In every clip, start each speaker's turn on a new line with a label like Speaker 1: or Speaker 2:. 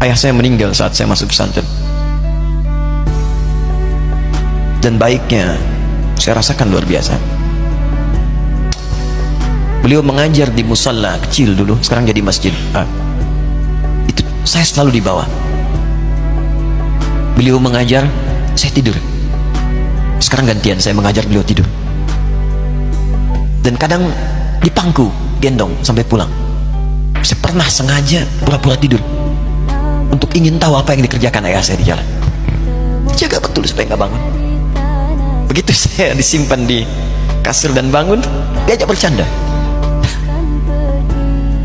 Speaker 1: Ayah saya meninggal saat saya masuk pesantren. Dan baiknya saya rasakan luar biasa. Beliau mengajar di musalla kecil dulu, sekarang jadi masjid. Itu saya selalu dibawa. Beliau mengajar, saya tidur. Sekarang gantian, saya mengajar, beliau tidur. Dan kadang dipangku, gendong sampai pulang. Saya pernah sengaja pura-pura tidur untuk ingin tahu apa yang dikerjakan ayah saya di jalan. Jaga betul supaya nggak bangun. Begitu saya disimpan di kasur dan bangun, diajak bercanda.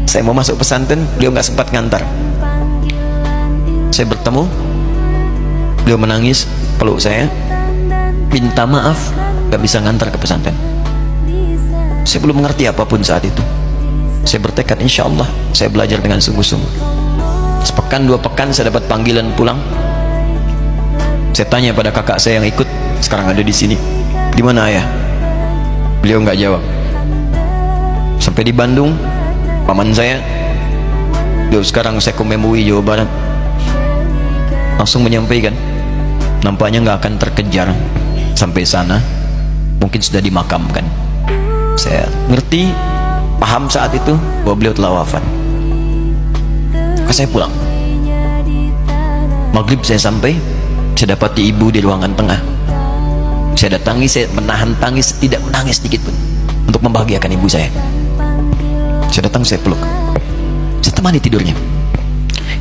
Speaker 1: Saya mau masuk pesantren, beliau nggak sempat ngantar. Saya bertemu, beliau menangis, peluk saya, minta maaf nggak bisa ngantar ke pesantren. Saya belum mengerti apapun saat itu. Saya bertekad, insya Allah saya belajar dengan sungguh-sungguh. Sepekan 2 pekan saya dapat panggilan pulang. Saya tanya pada kakak saya yang ikut, sekarang ada di sini, di mana ayah? Beliau nggak jawab. Sampai di Bandung, paman saya, beliau sekarang Sekom MUI Jawa Barat, langsung menyampaikan, nampaknya nggak akan terkejar sampai sana, mungkin sudah dimakamkan. Saya ngerti, paham saat itu bahwa beliau telah wafat. Maka saya pulang. Maghrib saya sampai, saya dapati ibu di ruangan tengah. Saya datangi, saya menahan tangis, tidak menangis sedikit pun untuk membahagiakan ibu saya. Saya datang, saya peluk, saya temani tidurnya.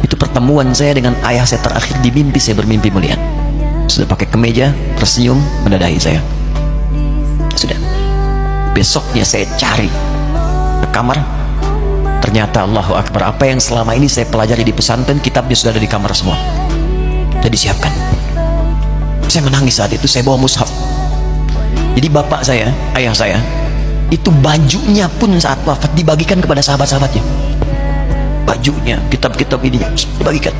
Speaker 1: Itu pertemuan saya dengan ayah saya terakhir di mimpi. Saya bermimpi melihat sudah pakai kemeja, tersenyum, mendadahi saya. Sudah. Besoknya saya cari ke kamar, ternyata Allahu Akbar, apa yang selama ini saya pelajari di pesantren, kitabnya sudah ada di kamar semua, sudah disiapkan. Saya menangis saat itu. Saya bawa mushaf. Jadi bapak saya, ayah saya, itu bajunya pun saat wafat dibagikan kepada sahabat-sahabatnya. Bajunya, kitab-kitab ini dibagikan.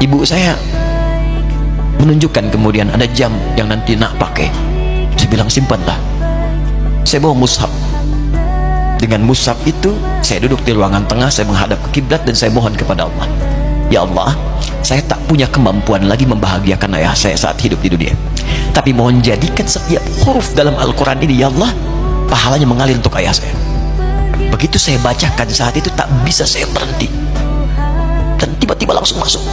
Speaker 1: Ibu saya menunjukkan kemudian ada jam yang nanti nak pakai. Saya bilang simpanlah. Saya bawa mushaf. Dengan mushaf itu saya duduk di ruangan tengah, saya menghadap ke kiblat dan saya mohon kepada Allah, ya Allah, saya tak punya kemampuan lagi membahagiakan ayah saya saat hidup di dunia, tapi mohon jadikan setiap huruf dalam Al-Quran ini, ya Allah, pahalanya mengalir untuk ayah saya. Begitu saya bacakan saat itu, tak bisa saya berhenti, dan tiba-tiba langsung masuk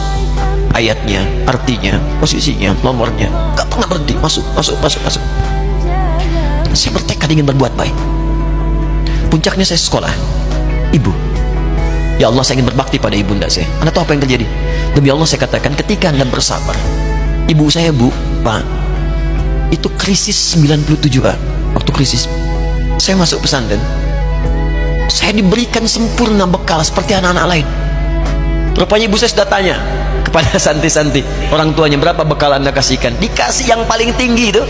Speaker 1: ayatnya, artinya, posisinya, nomornya, gak pernah berhenti, masuk. Saya bertekad ingin berbuat baik. Puncaknya saya sekolah. Ibu, ya Allah, saya ingin berbakti pada ibunda saya. Anda tahu apa yang terjadi? Demi Allah saya katakan, ketika Anda bersabar, ibu saya, Bu, Pak, itu krisis 97, Pak. Waktu krisis saya masuk pesantren, saya diberikan sempurna bekal seperti anak-anak lain. Rupanya ibu saya sudah tanya kepada santi-santi, orang tuanya, berapa bekal Anda kasihkan? Dikasih yang paling tinggi itu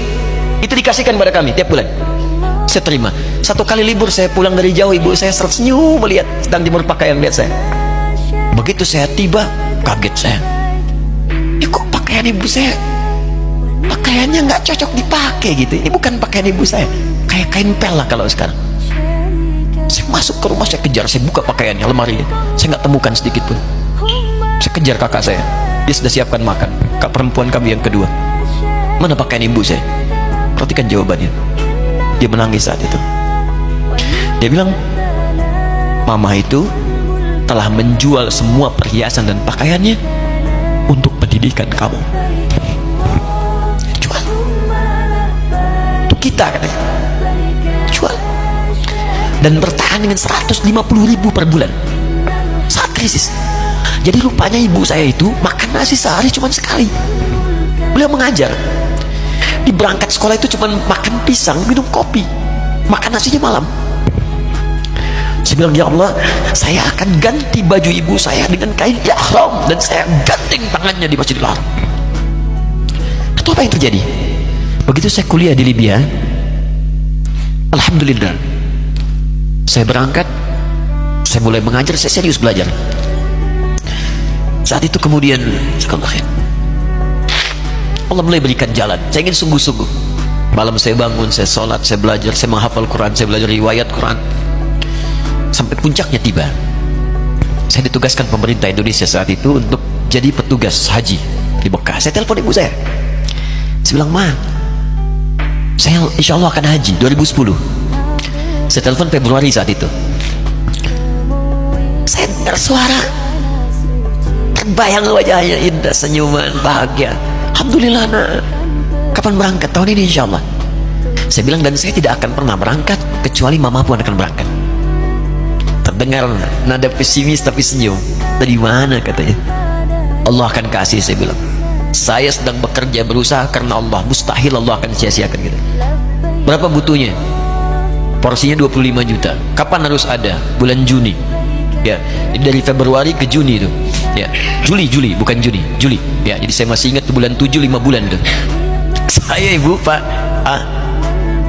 Speaker 1: dikasihkan pada kami tiap bulan. Saya terima. Satu kali libur saya pulang dari jauh, ibu saya tersenyum melihat sedang jemur pakaian, lihat saya. Begitu saya tiba, kaget saya. Kok pakaian ibu saya, pakaiannya nggak cocok dipakai gitu. Ini bukan pakaian ibu saya, kayak kain pel lah kalau sekarang. Saya masuk ke rumah, saya kejar, saya buka pakaiannya, lemari, saya nggak temukan sedikit pun. Saya kejar kakak saya, dia sudah siapkan makan. Kak perempuan kami yang kedua, mana pakaian ibu saya? Perhatikan jawabannya. Dia menangis saat itu. Dia bilang, mama itu telah menjual semua perhiasan dan pakaiannya untuk pendidikan kamu. Jual. Untuk kita, katanya. Jual. Dan bertahan dengan 150.000 per bulan saat krisis. Jadi rupanya ibu saya itu makan nasi sehari cuma sekali. Beliau mengajar. Di berangkat sekolah itu cuma makan pisang, minum kopi, makan nasinya malam. Saya bilang, ya Allah, saya akan ganti baju ibu saya dengan kain ihram, dan saya ganting tangannya di Masjidil Haram. Itu apa yang terjadi? Begitu saya kuliah di Libya, alhamdulillah, saya berangkat, saya mulai mengajar, saya serius belajar. Saat itu kemudian Allah mulai berikan jalan. Saya ingin sungguh-sungguh. Malam saya bangun, saya sholat, saya belajar, saya menghafal Quran, saya belajar riwayat Quran. Sampai puncaknya tiba. Saya ditugaskan pemerintah Indonesia saat itu untuk jadi petugas haji di Mekah. Saya telepon ibu saya. Saya bilang, Ma, saya insya Allah akan haji 2010. Saya telepon Februari saat itu. Saya dengar suara, terbayang wajahnya indah, senyuman, bahagia. Alhamdulillah, nak. Kapan berangkat? Tahun ini insya Allah. Saya bilang, dan saya tidak akan pernah berangkat kecuali mama pun akan berangkat. Terdengar nada pesimis tapi senyum. Dari mana katanya? Allah akan kasih, saya bilang. Saya sedang bekerja berusaha karena Allah. Mustahil Allah akan sia-siakan kita. Berapa butuhnya? Porsinya 25 juta. Kapan harus ada? Bulan Juni. Ya, dari Februari ke Juni itu. Ya, Juli bukan Juni, Juli. Ya, jadi saya masih ingat bulan 7, 5 bulan itu. Saya ibu, Pak,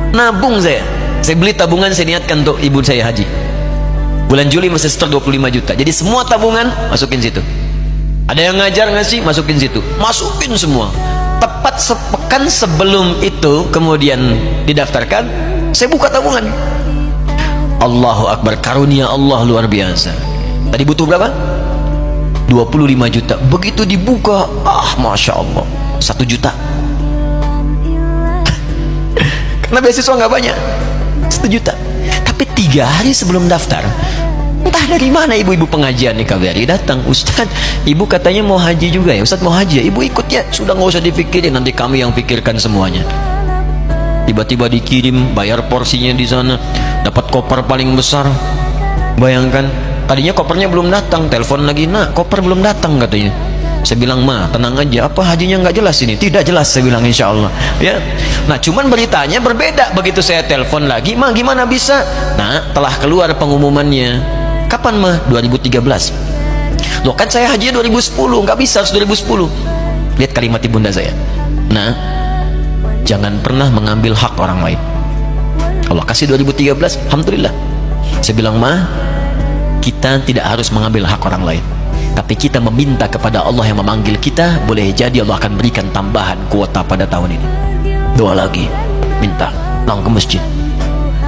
Speaker 1: nabung saya beli tabungan, saya niatkan untuk ibu saya haji. Bulan Juli masih setor 25 juta. Jadi semua tabungan masukin situ. Ada yang ngajar ngasih, masukin situ. Masukin semua. Tepat sepekan sebelum itu kemudian didaftarkan, saya buka tabungan. Allahu Akbar, karunia Allah luar biasa. Tadi butuh berapa? 25 juta. Begitu dibuka, Masya Allah, 1 juta. Karena beasiswa nggak banyak, 1 juta. Tapi 3 hari sebelum daftar, entah dari mana ibu-ibu pengajian nih KBRI datang. Ustaz, ibu katanya mau haji juga ya? Ustaz mau haji ya? Ibu ikut ya? Sudah nggak usah dipikirin, nanti kami yang pikirkan semuanya. Tiba-tiba dikirim, bayar porsinya di sana, dapat koper paling besar. Bayangkan, tadinya kopernya belum datang, telepon lagi, nak koper belum datang katanya. Saya bilang, Ma, tenang aja, apa hajinya nggak jelas ini? Tidak jelas, saya bilang, insya Allah. Ya. Nah, cuman beritanya berbeda. Begitu saya telepon lagi, Ma, gimana bisa? Nah, telah keluar pengumumannya. Kapan, Ma? 2013. Loh, kan saya hajinya 2010, nggak bisa, harus 2010. Lihat kalimat ibunda saya. Nah, jangan pernah mengambil hak orang lain. Allah kasih 2013, alhamdulillah. Saya bilang, Ma, kita tidak harus mengambil hak orang lain, tapi kita meminta kepada Allah yang memanggil kita. Boleh jadi Allah akan berikan tambahan kuota pada tahun ini. Doa lagi, minta, langsung ke masjid.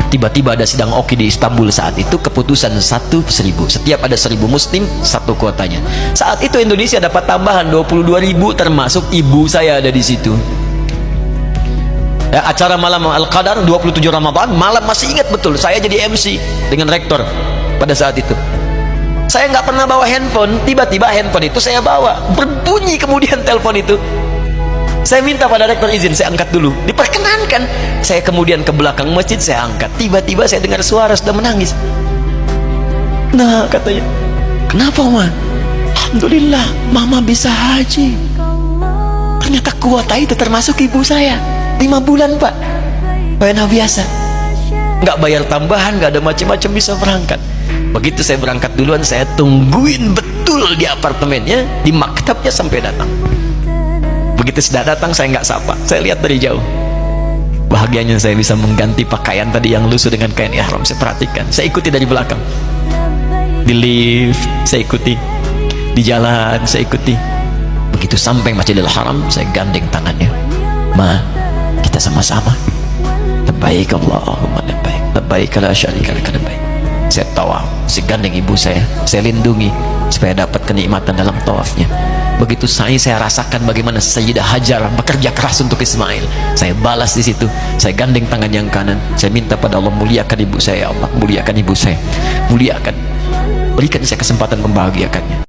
Speaker 1: Tiba-tiba ada sidang oki di Istanbul saat itu, keputusan 1.000. Setiap ada 1.000 muslim, 1 kuotanya. Saat itu Indonesia dapat tambahan 22.000, termasuk ibu saya ada di situ. Ya, acara malam Al-Qadar 27 Ramadan malam, masih ingat betul, saya jadi MC dengan rektor pada saat itu. Saya nggak pernah bawa handphone, tiba-tiba handphone itu saya bawa, berbunyi kemudian telepon itu. Saya minta pada rektor izin, saya angkat dulu, diperkenankan. Saya kemudian ke belakang masjid, saya angkat. Tiba-tiba saya dengar suara sudah menangis. Nah, katanya, kenapa, Ma? Alhamdulillah, Mama bisa haji. Ternyata kuota itu termasuk ibu saya. 5 bulan, Pak. Pena biasa, nggak bayar tambahan, nggak ada macam-macam, bisa berangkat. Begitu saya berangkat duluan, saya tungguin betul di apartemennya, di maktabnya sampai datang. Begitu sudah datang, saya nggak sapa, saya lihat dari jauh. Bahagianya saya bisa mengganti pakaian tadi yang lusuh dengan kain ihram. Saya perhatikan, saya ikuti dari belakang. Di lift, saya ikuti. Di jalan, saya ikuti. Begitu sampai Masjidil Haram, saya gandeng tangannya. Ma, kita sama-sama. Labbaik Allahumma labbaik, labbaik la syarika lak, labbaik. Saya tawaf, saya gandeng ibu saya lindungi supaya dapat kenikmatan dalam tawafnya. Begitu saya rasakan bagaimana Sayyidah Hajar bekerja keras untuk Ismail. Saya balas di situ, saya gandeng tangan yang kanan, saya minta pada Allah, muliakan ibu saya, ya Allah, muliakan ibu saya, muliakan, berikan saya kesempatan membahagiakannya.